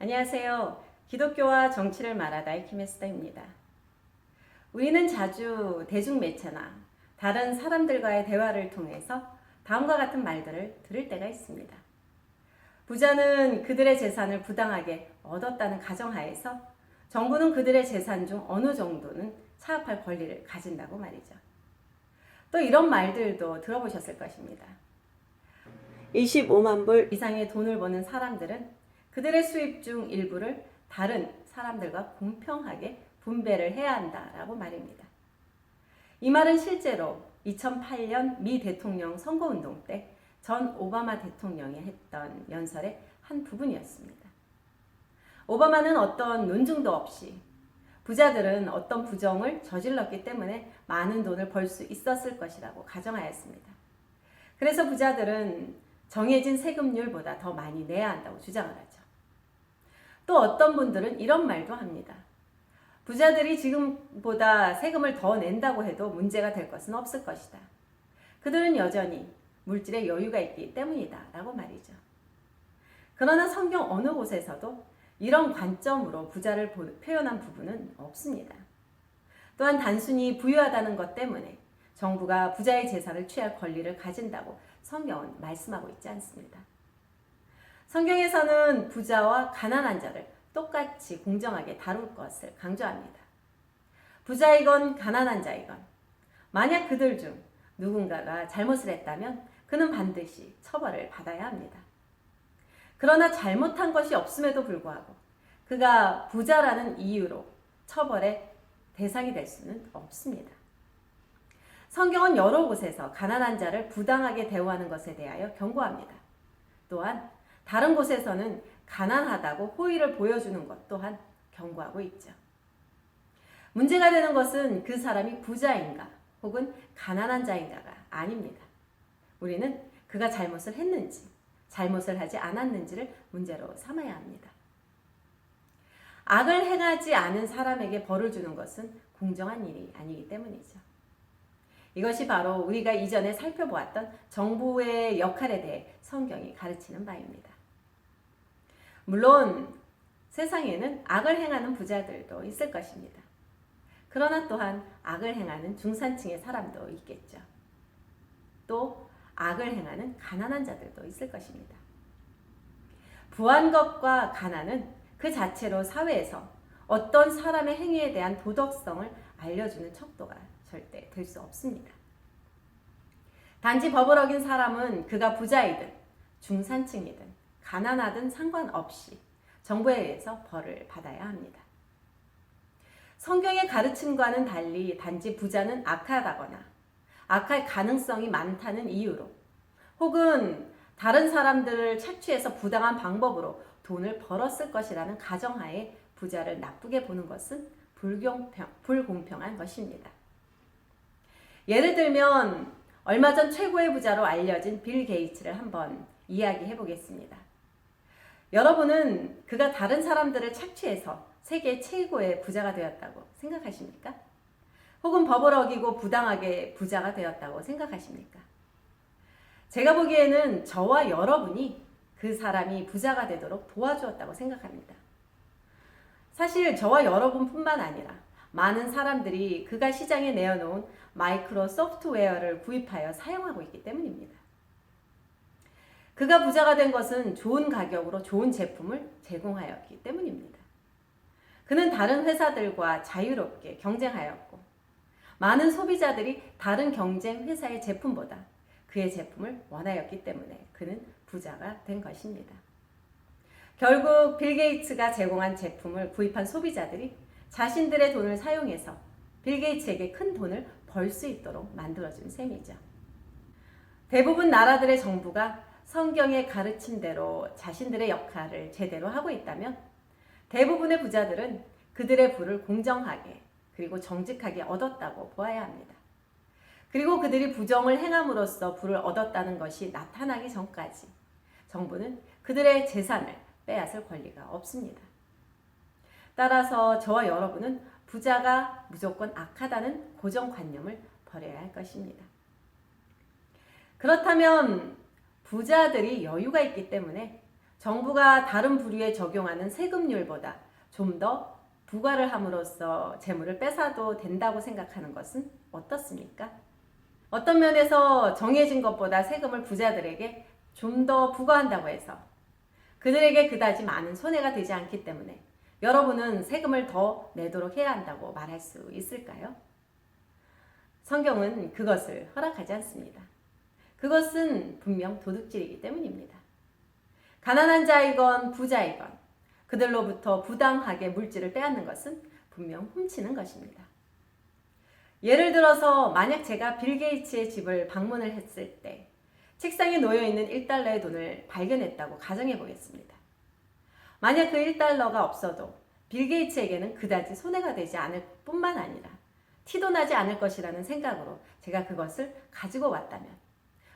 안녕하세요. 기독교와 정치를 말하다의 김혜수다입니다. 우리는 자주 대중매체나 다른 사람들과의 대화를 통해서 다음과 같은 말들을 들을 때가 있습니다. 부자는 그들의 재산을 부당하게 얻었다는 가정하에서 정부는 그들의 재산 중 어느 정도는 차압할 권리를 가진다고 말이죠. 또 이런 말들도 들어보셨을 것입니다. 25만 불 이상의 돈을 버는 사람들은 그들의 수입 중 일부를 다른 사람들과 공평하게 분배를 해야 한다라고 말입니다. 이 말은 실제로 2008년 미 대통령 선거운동 때 전 오바마 대통령이 했던 연설의 한 부분이었습니다. 오바마는 어떤 논증도 없이 부자들은 어떤 부정을 저질렀기 때문에 많은 돈을 벌 수 있었을 것이라고 가정하였습니다. 그래서 부자들은 정해진 세금률보다 더 많이 내야 한다고 주장을 하죠. 또 어떤 분들은 이런 말도 합니다. 부자들이 지금보다 세금을 더 낸다고 해도 문제가 될 것은 없을 것이다. 그들은 여전히 물질에 여유가 있기 때문이다 라고 말이죠. 그러나 성경 어느 곳에서도 이런 관점으로 부자를 표현한 부분은 없습니다. 또한 단순히 부유하다는 것 때문에 정부가 부자의 재산을 취할 권리를 가진다고 성경은 말씀하고 있지 않습니다. 성경에서는 부자와 가난한 자를 똑같이 공정하게 다룰 것을 강조합니다. 부자이건 가난한 자이건 만약 그들 중 누군가가 잘못을 했다면 그는 반드시 처벌을 받아야 합니다. 그러나 잘못한 것이 없음에도 불구하고 그가 부자라는 이유로 처벌의 대상이 될 수는 없습니다. 성경은 여러 곳에서 가난한 자를 부당하게 대우하는 것에 대하여 경고합니다. 또한 다른 곳에서는 가난하다고 호의를 보여주는 것 또한 경고하고 있죠. 문제가 되는 것은 그 사람이 부자인가 혹은 가난한 자인가가 아닙니다. 우리는 그가 잘못을 했는지 잘못을 하지 않았는지를 문제로 삼아야 합니다. 악을 행하지 않은 사람에게 벌을 주는 것은 공정한 일이 아니기 때문이죠. 이것이 바로 우리가 이전에 살펴보았던 정부의 역할에 대해 성경이 가르치는 바입니다. 물론 세상에는 악을 행하는 부자들도 있을 것입니다. 그러나 또한 악을 행하는 중산층의 사람도 있겠죠. 또 악을 행하는 가난한 자들도 있을 것입니다. 부한 것과 가난은 그 자체로 사회에서 어떤 사람의 행위에 대한 도덕성을 알려주는 척도가 절대 될 수 없습니다. 단지 법을 어긴 사람은 그가 부자이든 중산층이든 가난하든 상관없이 정부에 의해서 벌을 받아야 합니다. 성경의 가르침과는 달리 단지 부자는 악하다거나 악할 가능성이 많다는 이유로 혹은 다른 사람들을 착취해서 부당한 방법으로 돈을 벌었을 것이라는 가정하에 부자를 나쁘게 보는 것은 불공평한 것입니다. 예를 들면 얼마 전 최고의 부자로 알려진 빌 게이츠를 한번 이야기해 보겠습니다. 여러분은 그가 다른 사람들을 착취해서 세계 최고의 부자가 되었다고 생각하십니까? 혹은 법을 어기고 부당하게 부자가 되었다고 생각하십니까? 제가 보기에는 저와 여러분이 그 사람이 부자가 되도록 도와주었다고 생각합니다. 사실 저와 여러분뿐만 아니라 많은 사람들이 그가 시장에 내어놓은 마이크로 소프트웨어를 구입하여 사용하고 있기 때문입니다. 그가 부자가 된 것은 좋은 가격으로 좋은 제품을 제공하였기 때문입니다. 그는 다른 회사들과 자유롭게 경쟁하였고 많은 소비자들이 다른 경쟁 회사의 제품보다 그의 제품을 원하였기 때문에 그는 부자가 된 것입니다. 결국 빌 게이츠가 제공한 제품을 구입한 소비자들이 자신들의 돈을 사용해서 빌 게이츠에게 큰 돈을 벌 수 있도록 만들어준 셈이죠. 대부분 나라들의 정부가 성경의 가르침대로 자신들의 역할을 제대로 하고 있다면 대부분의 부자들은 그들의 부를 공정하게 그리고 정직하게 얻었다고 보아야 합니다. 그리고 그들이 부정을 행함으로써 부를 얻었다는 것이 나타나기 전까지 정부는 그들의 재산을 빼앗을 권리가 없습니다. 따라서 저와 여러분은 부자가 무조건 악하다는 고정관념을 버려야 할 것입니다. 그렇다면 부자들이 여유가 있기 때문에 정부가 다른 부류에 적용하는 세금률보다 좀 더 부과를 함으로써 재물을 뺏어도 된다고 생각하는 것은 어떻습니까? 어떤 면에서 정해진 것보다 세금을 부자들에게 좀 더 부과한다고 해서 그들에게 그다지 많은 손해가 되지 않기 때문에 여러분은 세금을 더 내도록 해야 한다고 말할 수 있을까요? 성경은 그것을 허락하지 않습니다. 그것은 분명 도둑질이기 때문입니다. 가난한 자이건 부자이건 그들로부터 부당하게 물질을 빼앗는 것은 분명 훔치는 것입니다. 예를 들어서 만약 제가 빌 게이츠의 집을 방문을 했을 때 책상에 놓여있는 1달러의 돈을 발견했다고 가정해 보겠습니다. 만약 그 1달러가 없어도 빌 게이츠에게는 그다지 손해가 되지 않을 뿐만 아니라 티도 나지 않을 것이라는 생각으로 제가 그것을 가지고 왔다면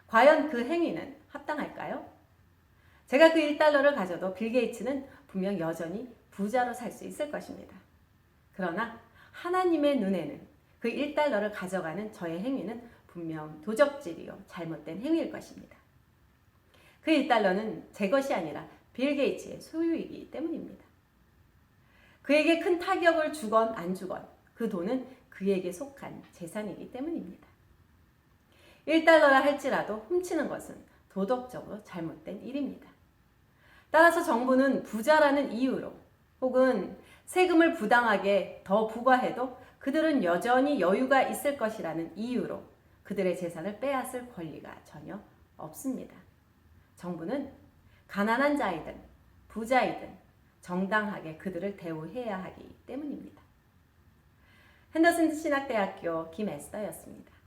과연 그 행위는 합당할까요? 제가 그 1달러를 가져도 빌 게이츠는 분명 여전히 부자로 살 수 있을 것입니다. 그러나 하나님의 눈에는 그 1달러를 가져가는 저의 행위는 분명 도적질이요 잘못된 행위일 것입니다. 그 1달러는 제 것이 아니라 빌 게이츠의 소유이기 때문입니다. 그에게 큰 타격을 주건 안 주건 그 돈은 그에게 속한 재산이기 때문입니다. 1달러라 할지라도 훔치는 것은 도덕적으로 잘못된 일입니다. 따라서 정부는 부자라는 이유로 혹은 세금을 부당하게 더 부과해도 그들은 여전히 여유가 있을 것이라는 이유로 그들의 재산을 빼앗을 권리가 전혀 없습니다. 정부는 가난한 자이든 부자이든 정당하게 그들을 대우해야 하기 때문입니다. 핸더슨 신학대학교 김에스더였습니다.